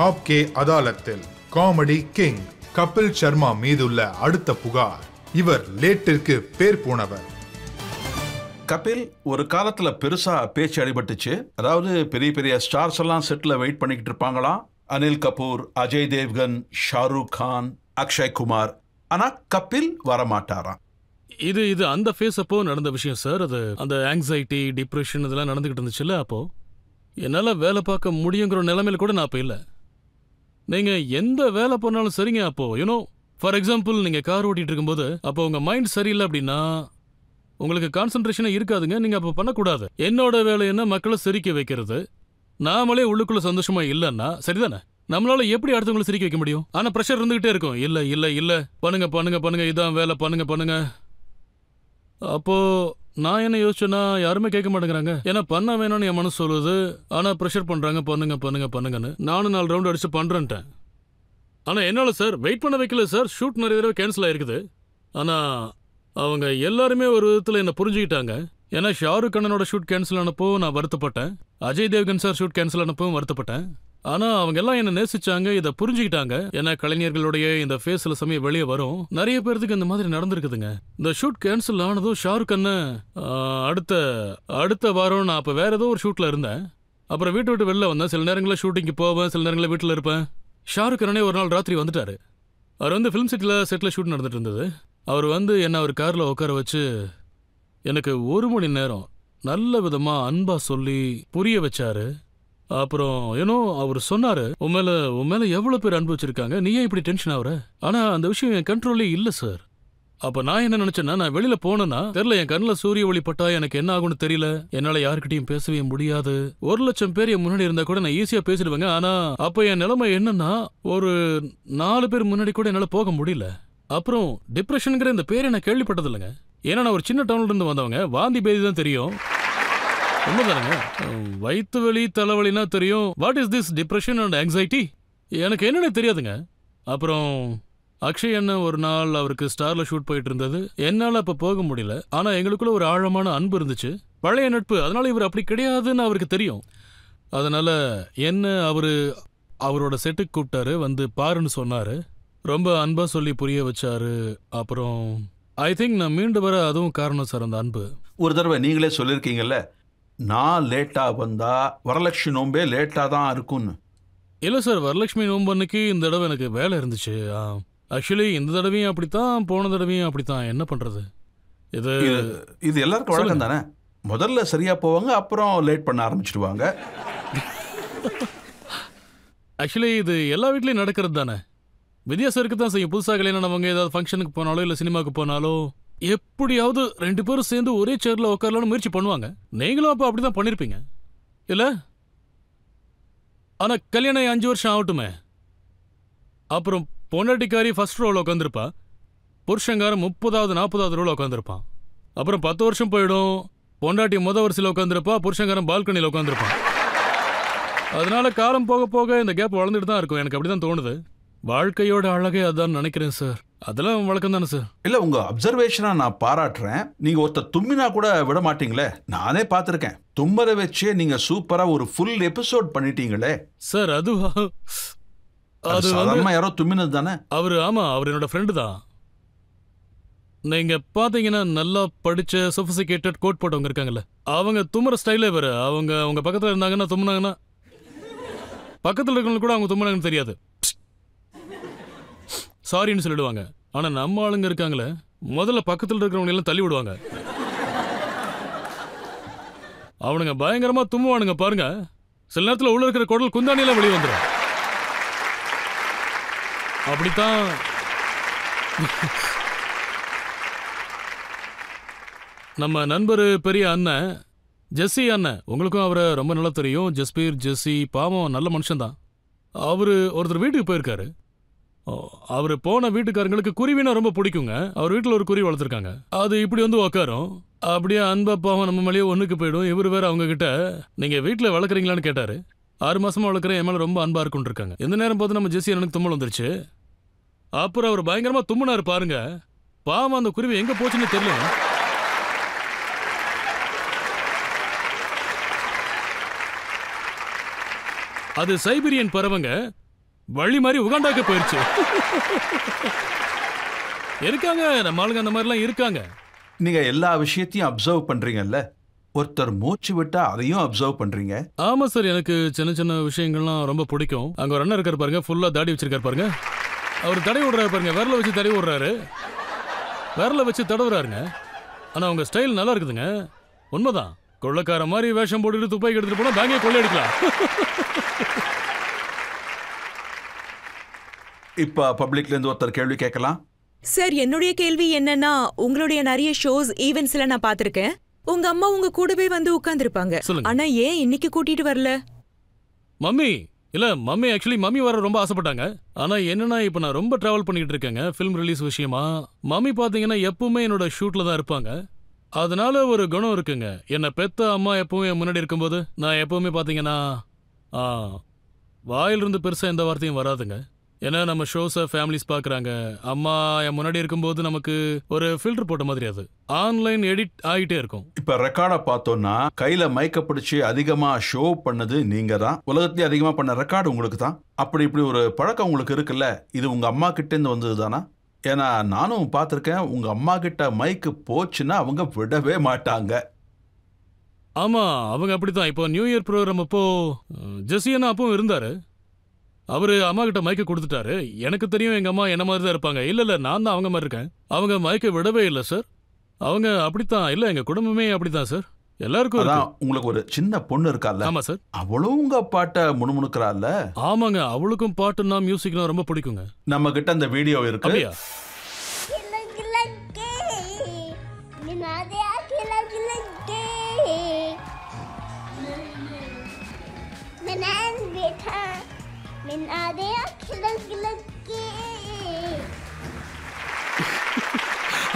ஆப்கே அதாலத்தில் comedy king Kapil Sharma மீதுள்ள அடுத்த புகார். இவர் லேட்டிற்கு பேர் போனவர். கபில் ஒரு காலத்துல பெருசா பேச்சு அடிபட்டுச்சு. அதாவது பெரிய பெரிய ஸ்டார்ஸ் எல்லாம் செட்ல வெயிட் பண்ணிக்கிட்டு இருப்பாங்களாம். அனில் கபூர், அஜய் தேவ்கன், ஷாருக் கான், அக்ஷய் குமார். ஆனா கபில் வரமாட்டாராம். இது அந்த ஃபேஸ் அப்போ நடந்த விஷயம் சார். அது அந்த ஆங்ஸைட்டி, டிப்ரெஷன் இதெல்லாம் நடந்துகிட்டு இருந்துச்சுல்ல. அப்போ என்னால வேலை பார்க்க முடியுங்கிற நிலைமையில கூட நான் அப்ப இல்லை. நீங்க எந்த வேலை பண்ணாலும் சரிங்க. அப்போ ஃபார் எக்ஸாம்பிள் நீங்க கார் ஓட்டிட்டு இருக்கும்போது அப்போ உங்க மைண்ட் சரியில்லை அப்படின்னா உங்களுக்கு கான்சென்ட்ரேஷனே இருக்காதுங்க. நீங்க அப்போ பண்ணக்கூடாது. என்னோட வேலை என்ன, மக்களை சிரிக்க வைக்கிறது. நாமளே உள்ளுக்குள்ள சந்தோஷமா இல்லைன்னா சரிதானே? நம்மளால எப்படி அடுத்தவங்களை சிரிக்க வைக்க முடியும்? ஆனா ப்ரெஷர் இருந்துகிட்டே இருக்கும். இல்ல இல்ல இல்ல பண்ணுங்க பண்ணுங்க பண்ணுங்க, இதான் வேலை, பண்ணுங்க பண்ணுங்க. அப்போ நான் என்ன யோசிச்சேன்னா, யாருமே கேட்க மாட்டேங்கிறாங்க. ஏன்னா பண்ண வேணும்னு என் மனசு சொல்லுது. ஆனா ப்ரெஷர் பண்றாங்க, பண்ணுங்க பண்ணுங்க பண்ணுங்கன்னு. நானும் 4 ரவுண்ட் அடிச்சு பண்றேன்ட்டேன். ஆனா என்னால சார் வெயிட் பண்ண வைக்கல சார். ஷூட் நிறைய தடவை கேன்சல் ஆயிருக்குது. ஆனா அவங்க எல்லாருமே ஒரு விதத்தில் என்ன புரிஞ்சுக்கிட்டாங்க. ஏன்னா ஷாருக் கண்ணனோட ஷூட் கேன்சல் ஆனப்போ நான் வருத்தப்பட்டேன். Ajay Devgn sir shoot cancel ஆனப்பவும் வருத்தப்பட்டேன். ஆனா அவங்க எல்லாம் என்ன நேசிச்சாங்க, இதை புரிஞ்சுக்கிட்டாங்க. ஏன்னா கலைஞர்களுடைய இந்த ஃபேஸ் சில சமயம் வெளியே வரும். நிறைய பேருக்கு இந்த மாதிரி நடந்திருக்குதுங்க. இந்த ஷூட் கேன்சல் ஆனதும் ஷாருக் கண்ணன் அடுத்த வாரம் நான் அப்ப வேற ஏதோ ஒரு ஷூட்ல இருந்தேன். அப்புறம் வீட்டை விட்டு வெளில வந்தேன். சில நேரங்களில் ஷூட்டிங்க்கு போவேன், சில நேரங்களில் வீட்டில் இருப்பேன். ஷாருக் கண்ணனே ஒரு நாள் ராத்திரி வந்துட்டாரு. அவர் ஃபிலிம் சிட்டியில் செட்டில் ஷூட் நடந்துட்டு இருந்தது. அவர் என்ன ஒரு காரில் உட்கார வச்சு எனக்கு 1 மணி நேரம் நல்ல விதமா அன்பா சொல்லி புரிய வச்சாரு. அப்புறம் அவர் சொன்னாரு, உன் மேல எவ்வளவு பேர் அன்பு வச்சிருக்காங்க, நீ ஏன் இப்படி டென்ஷன் ஆகுற? ஆனா அந்த விஷயம் என் கண்ட்ரோல்லே இல்ல சார். அப்ப நான் என்ன நினைச்சேன்னா, நான் வெளியில போனேன்னா தெரியல, என் கண்ணில் சூரிய ஒளி பட்டா எனக்கு என்ன ஆகும்னு தெரியல. என்னால யாருக்கிட்டையும் பேசவே முடியாது. 1,00,000 பேர் என் முன்னாடி இருந்தா கூட நான் ஈஸியா பேசிடுவேங்க. ஆனா அப்ப என் நிலைமை என்னன்னா, ஒரு 4 பேர் முன்னாடி கூட என்னால போக முடியல. அப்புறம் டிப்ரெஷனுங்கிற இந்த பேரை நான் கேள்விப்பட்டது இல்லைங்க. ஏன்னா நான் ஒரு சின்ன டவுன்ல இருந்து வந்தவங்க. வாந்தி பேதி தான் தெரியும். உண்மைதானுங்க. வயிற்று வலி, தலைவலினா தெரியும். What is this depression and anxiety? எனக்கு என்னன்னு தெரியாதுங்க. அப்புறம் அக்ஷய் அண்ணன் ஒரு நாள் அவருக்கு ஸ்டார்ல ஷூட் போயிட்டு இருந்தது. என்னால அப்ப போக முடியல. ஆனா எங்களுக்குள்ள ஒரு ஆழமான அன்பு இருந்துச்சு, பழைய நட்பு. அதனால இவர் அப்படி கிடையாதுன்னு அவருக்கு தெரியும். அதனால அவரோட செட்டுக்கு கூப்பிட்டாரு, வந்து பாருன்னு சொன்னாரு. ரொம்ப அன்பா சொல்லி புரிய வச்சாரு. அப்புறம் ஐ திங்க் நான் மீண்டு வர அதுவும் காரணம் சார், அந்த அன்பு. ஒரு தடவை நீங்களே சொல்லியிருக்கீங்கல்ல, நான் லேட்டா வந்தா வரலட்சுமி நோம்பே லேட்டா தான் இருக்கும்னு. இல்லை சார், வரலட்சுமி நோம்பு அன்னைக்கு இந்த தடவை எனக்கு வேலை இருந்துச்சு. ஆக்சுவலி இந்த தடவையும் அப்படித்தான், போன தடவையும் அப்படித்தான். என்ன பண்றது? இது எல்லாருக்கும் வழக்கம் தானே. முதல்ல சரியா போவாங்க, அப்புறம் லேட் பண்ண ஆரம்பிச்சிடுவாங்க. ஆக்சுவலி இது எல்லா வீட்லயும் நடக்கிறது தானே. வித்தியாசம் இருக்கு தான் செய்யும். புதுசாக கல்யாணம் அவங்க ஏதாவது ஃபங்க்ஷனுக்கு போனாலோ இல்லை சினிமாவுக்கு போனாலோ எப்படியாவது 2 பேரும் சேர்ந்து ஒரே சேர்ல உட்காரலான்னு முயற்சி பண்ணுவாங்க. நீங்களும் அப்போ அப்படிதான் பண்ணிருப்பீங்க இல்ல? ஆனா கல்யாணம் 5 வருஷம் ஆகட்டுமே. அப்புறம் பொண்டாட்டிக்காரி ஃபர்ஸ்ட் ரோல உட்காந்துருப்பா, புருஷங்காரன் 30வது 40வது ரோல உட்காந்துருப்பான். அப்புறம் 10 வருஷம் போயிடும், பொண்டாட்டி வரிசையில் உட்காந்துருப்பா, புருஷங்காரன் பால்கனியில் உட்காந்துருப்பான். அதனால காலம் போக போக இந்த கேப் வளர்ந்துட்டு தான் இருக்கும். எனக்கு அப்படிதான் தோணுது. வாழ்க்கையோட அழகே அதான் நினைக்கிறேன் சார். அதெல்லாம் வழக்கம் தானே சார். இல்ல, உங்க அப்சர்வேஷனா நான் பாராட்டுறேன். நீங்க ஒருத்தர் தும்மினா கூட விட மாட்டீங்களே. நானே பார்த்திருக்கேன். தும்மரை வச்சே நீங்க சூப்பரா ஒரு ஃபுல் எபிசோட் பண்ணிட்டீங்களே சார். அது சாதாரணமா யாரோ தும்மினது தானே? ஆமா, அவர் என்னோட ஃப்ரெண்டு தான். நீங்க பாத்தீங்கன்னா நல்லா படிச்ச சொபிஸ்டிகேட்டட் கோட் போட்டவங்க இருக்காங்கல்ல, அவங்க தும்முற ஸ்டைலே வேற. அவங்க பக்கத்துல இருந்தாங்கன்னா தும்முனாங்கன்னா பக்கத்துல இருக்கவங்க கூட அவங்க தும்முனாங்கன்னு தெரியாது, சாரின்னு சொல்லிடுவாங்க. ஆனா நம்ம ஆளுங்க இருக்காங்களே, முதல்ல பக்கத்தில் இருக்கிறவங்க எல்லாம் தள்ளி விடுவாங்க. அவனுங்க பயங்கரமா தும்முவானுங்க பாருங்க. சில நேரத்தில் உள்ள இருக்கிற குடல் குந்தாணியெல்லாம் வெளியே வந்துடும். அப்படித்தான் நம்ம நண்பர் பெரிய அண்ணன் ஜெஸ்ஸி அண்ணன், உங்களுக்கும் அவரை ரொம்ப நல்லா தெரியும். ஜெஸ்ஸி பாவம் நல்ல மனுஷன் தான். ஒருத்தர் வீட்டுக்கு போயிருக்காரு. அவர் போன வீட்டுக்காரங்களுக்கு குருவினா ரொம்ப பிடிக்குங்க. அவர் வீட்டில் ஒரு குருவி வளர்த்துருக்காங்க. அது இப்படி வந்து உக்காரும், அப்படியே அன்பாப்பாவும் நம்ம மேலேயே ஒண்ணுக்கு போயிடும். இவர் வேற அவங்க கிட்ட நீங்க வீட்டில் வளர்க்குறீங்களான்னு கேட்டாரு. 6 மாசமா வளர்க்குறேன், என் மேல ரொம்ப அன்பா இருக்குன்னு இருக்காங்க. எந்த நேரம் பார்த்து நம்ம ஜெஸ்ஸி எனக்கு தும்மல் வந்துருச்சு. அப்புறம் அவர் பயங்கரமா தும்முனாரு பாருங்க. பாவம் அந்த குருவி எங்க போச்சுன்னு தெரியல. அது சைபீரியன் பறவைங்க. வழி மாதிரி உகாண்டாக்கு போயிருச்சு. இருக்காங்க நம்ம ஆளுங்க அந்த மாதிரிலாம் இருக்காங்க. நீங்க எல்லா விஷயத்தையும் அப்சர்வ் பண்றீங்கல்ல, ஒருத்தர் மூச்சு விட்டா அதையும் அப்சர்வ் பண்றீங்க. ஆமா சார், எனக்கு சின்ன சின்ன விஷயங்கள்லாம் ரொம்ப பிடிக்கும். அங்க ஒரு அண்ணன் இருக்காரு பாருங்க, ஃபுல்லா தாடி வச்சிருக்காரு பாருங்க. அவர் தடவி விடுறாரு பாருங்க, விரல வச்சு தடவி விடுறாரு, விரல வச்சு தடவுறாருங்க. ஆனா உங்க ஸ்டைல் நல்லா இருக்குதுங்க. உண்மைதான், கொள்ளக்கார மாதிரி வேஷம் போட்டுட்டு துப்பாக்கி எடுத்துட்டு போனா பேங்கே கொள்ளையடிக்கலாம். இப்ப பப்ளிக்ல இருந்து ஒருத்தர் கேள்வி கேட்கலாம். சார், என்னுடைய கேள்வி என்னன்னா, உங்களுடைய நிறைய ஷோஸ் ஈவென்ட்ஸ்ல நான் பாத்திருக்கேன். உங்க அம்மா உங்க கூடவே வந்து உட்கார்ந்துருப்பாங்க. ஆனா ஏன் இன்னைக்கு கூட்டிட்டு வரல? மம்மி இல்ல, மம்மி ஆக்சுவலி மம்மி வர ரொம்ப ஆசைப்பட்டாங்க. ஆனா என்னன்னா, இப்ப நான் ரொம்ப டிராவல் பண்ணிட்டு இருக்கேங்க ஃபிலிம் ரிலீஸ் விஷயமா. மம்மி பாத்தீங்கன்னா எப்பவுமே என்னோட ஷூட்ல தான் இருப்பாங்க. அதனால ஒரு குணம் இருக்குங்க, என்ன பெத்த அம்மா எப்பவுமே முன்னாடி இருக்கும்போது நான் எப்பவுமே பாத்தீங்கன்னா வாயிலிருந்து பெருசா எந்த வார்த்தையும் வராதுங்க. ஏன்னா நம்ம ஷோஸை ஃபேமிலிஸ் பார்க்குறாங்க. அம்மா என் முன்னாடி இருக்கும்போது நமக்கு ஒரு ஃபில்டர் போட்ட மாதிரி அது ஆன்லைன் எடிட் ஆகிட்டே இருக்கும். இப்ப ரெக்கார்டை பார்த்தோம்னா கையில மைக்க பிடிச்சி அதிகமா ஷோ பண்ணது நீங்க தான். உலகத்திலேயே அதிகமா பண்ண ரெக்கார்டு உங்களுக்கு தான். அப்படி இப்படி ஒரு பழக்கம் உங்களுக்கு இருக்குல்ல, இது உங்க அம்மா கிட்ட இருந்து வந்தது தானா? ஏன்னா நானும் பார்த்துருக்கேன், உங்க அம்மா கிட்ட மைக்கு போச்சுன்னா அவங்க விடவே மாட்டாங்க. ஆமா, அவங்க அப்படித்தான். இப்போ நியூ இயர் ப்ரோக்ராம் அப்போ ஜெசியனா அப்பவும் இருந்தாரு. அவரு அம்மா கிட்ட மைக்க கொடுத்துட்டாரு. எனக்கு தெரியும் எங்க அம்மா என்ன மாதிரி தான் இருப்பாங்க. இல்ல நான் தான் அவங்க மாதிரி இருக்கேன். அவங்க மைக்க விடவே இல்லை சார். அவங்க அப்படித்தான். இல்ல எங்க குடும்பமே அப்படித்தான் சார். எல்லாருக்கும் அதான். உங்களுக்கு ஒரு சின்ன பொண்ணு இருக்கால? ஆமா சார். அவளும் உங்க பாட்டை முணுமுணுக்கிறாள்ல? ஆமாங்க, அவளுக்கும் பாட்டுன்னா மியூசிக்னா ரொம்ப பிடிக்குங்க. நம்ம கிட்ட அந்த வீடியோ இருக்கு. அப்படியா?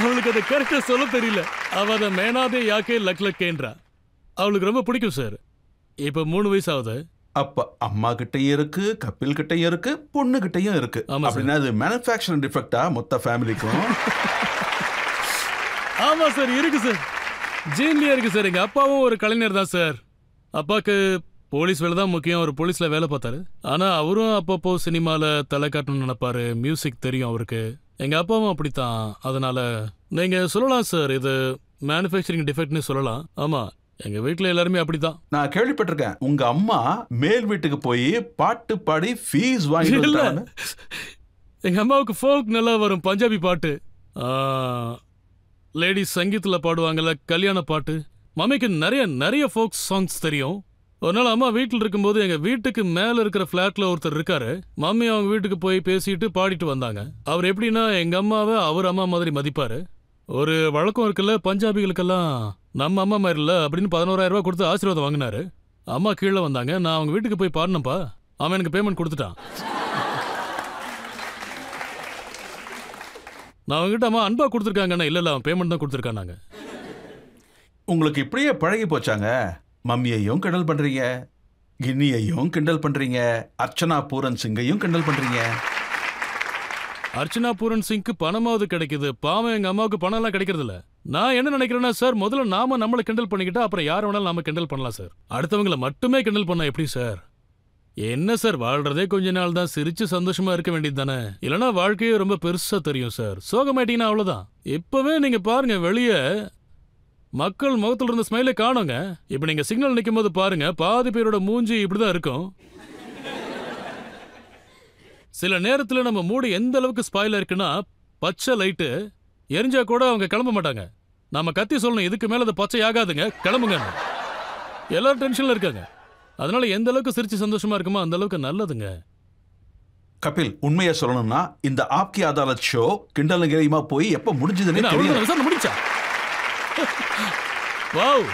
அவளுக்கு அதை கரெக்டா சொல்ல தெரியல. அவ அதை மேனாதே யாக்கே லக் லக்கேன்றா. அவளுக்கு ரொம்ப பிடிக்கும் சார். இப்ப 3 வயசு ஆகுது. அப்ப அம்மா கிட்டயும் இருக்கு, கபில் கிட்டயும் இருக்கு, பொண்ணு கிட்டயும் இருக்கு. அப்படின்னா அது மேனுஃபேக்சரிங் டிஃபெக்டா மொத்த ஃபேமிலிக்கும்? ஆமா சார், இருக்கு சார். ஜீன்லயே இருக்கு சார். எங்க அப்பாவும் ஒரு கலைஞர் தான் சார். அப்பாக்கு போலீஸ் வேலை தான் முக்கியம். அவர் போலீஸ்ல வேலை பார்த்தாரு. ஆனா அவரும் அப்பப்போ சினிமால தலை காட்டணும்னு நினைப்பாரு. மியூசிக் தெரியும் அவருக்கு. எங்க அப்பாவும் அப்படித்தான். அதனால நீங்க சொல்லலாம் சார், இது மேனுஃபேக்சரிங் டிஃபெக்ட்னு சொல்லலாம். ஆமா, எங்க வீட்டுல எல்லாருமே அப்படித்தான். நான் கேள்விப்பட்டிருக்கேன், உங்க அம்மா மேல் வீட்டுக்கு போய் பாட்டு பாடி ஃபீஸ் வாங்கி. எங்க அம்மாவுக்கு ஃபோக் நல்லா வரும், பஞ்சாபி பாட்டு. லேடிஸ் சங்கீத்துல பாடுவாங்கல்ல, கல்யாண பாட்டு. மம்மிக்கு நிறைய நிறைய ஃபோக் சாங்ஸ் தெரியும். ஒரு நாள் அம்மா வீட்டில் இருக்கும்போது எங்க வீட்டுக்கு மேல இருக்கிற பிளாட்ல ஒருத்தர் இருக்காரு. மம்மி அவங்க வீட்டுக்கு போய் பேசிட்டு பாடிட்டு வந்தாங்க. அவர் எப்படின்னா எங்க அம்மாவை அவர் அம்மா மாதிரி மதிப்பாரு. ஒரு வழக்கம் இருக்குல்ல, பஞ்சாபிகளுக்கெல்லாம் நம்ம அம்மா மாதிரி இல்ல அப்படின்னு 11,000 ரூபாய் கொடுத்து ஆசீர்வாதம் வாங்கினாரு. அம்மா கீழே வந்தாங்க. நான் அவங்க வீட்டுக்கு போய் பாடினப்பா அவன் எனக்கு பேமெண்ட் கொடுத்துட்டான். நான் அவங்ககிட்ட அம்மா அன்பா கொடுத்துருக்காங்கண்ணா. இல்ல அவன் பேமெண்ட் தான் கொடுத்துருக்காங்க. உங்களுக்கு இப்படியே பழகி போச்சாங்க. மம்மியையும் கிண்டல் பண்றீங்க, கின்னியையும் கிண்டல் பண்றீங்க, அர்ச்சனா பூரன் சிங்கையும் கிண்டல் பண்றீங்க. அர்ச்சனா பூரன் சிங்க்கு பணமாவது கிடைக்குது, பாவம் எங்க அம்மாவுக்கு பணம் எல்லாம் கிடைக்கிறது இல்ல. நான் என்ன நினைக்கிறேன்னா சார், முதல்ல நாம நம்மளை கிண்டல் பண்ணிக்கிட்டா அப்புறம் யார வேணாலும் நாம கிண்டல் பண்ணலாம் சார். அடுத்தவங்களை மட்டுமே கிண்டல் பண்ணா எப்படி சார்? என்ன சார், வாழ்றதே கொஞ்ச நாள் தான், சிரிச்சு சந்தோஷமா இருக்க வேண்டியது தானே. இல்லைன்னா வாழ்க்கையே ரொம்ப பெருசா தெரியும் சார். சோகமாட்டீங்கன்னா அவ்வளவுதான். இப்பவே நீங்க பாருங்க, வெளியே மக்கள் முகத்துல இருந்த ஸ்மைலை காணுங்க. இப்ப நீங்க சிக்னல் நிக்கும் போது பாருங்க, பாதி பேரோட மூஞ்சி இப்படிதான் இருக்கும். சில நேரத்துல நம்ம மூடு எந்த அளவுக்கு ஸ்பாயில் இருக்குன்னா, பச்சை லைட்டு எரிஞ்சா கூட அவங்க கிளம்ப மாட்டாங்க. நாம கத்தி சொல்லணும், இதுக்கு மேல அது பச்சை ஆகாதுங்க, கிளம்புங்க. எல்லாரும் டென்ஷன்ல இருக்காங்க. அதனால எந்த அளவுக்கு சிரிச்சு சந்தோஷமா இருக்குமோ அந்த அளவுக்கு நல்லதுங்க. கபில், உண்மையை சொல்லணும்னா இந்த ஆப்கி அதாலத் ஷோ கிண்டல் கேலியுமா போய் எப்ப முடிஞ்சதுன்னு முடிச்சா? வாவ்.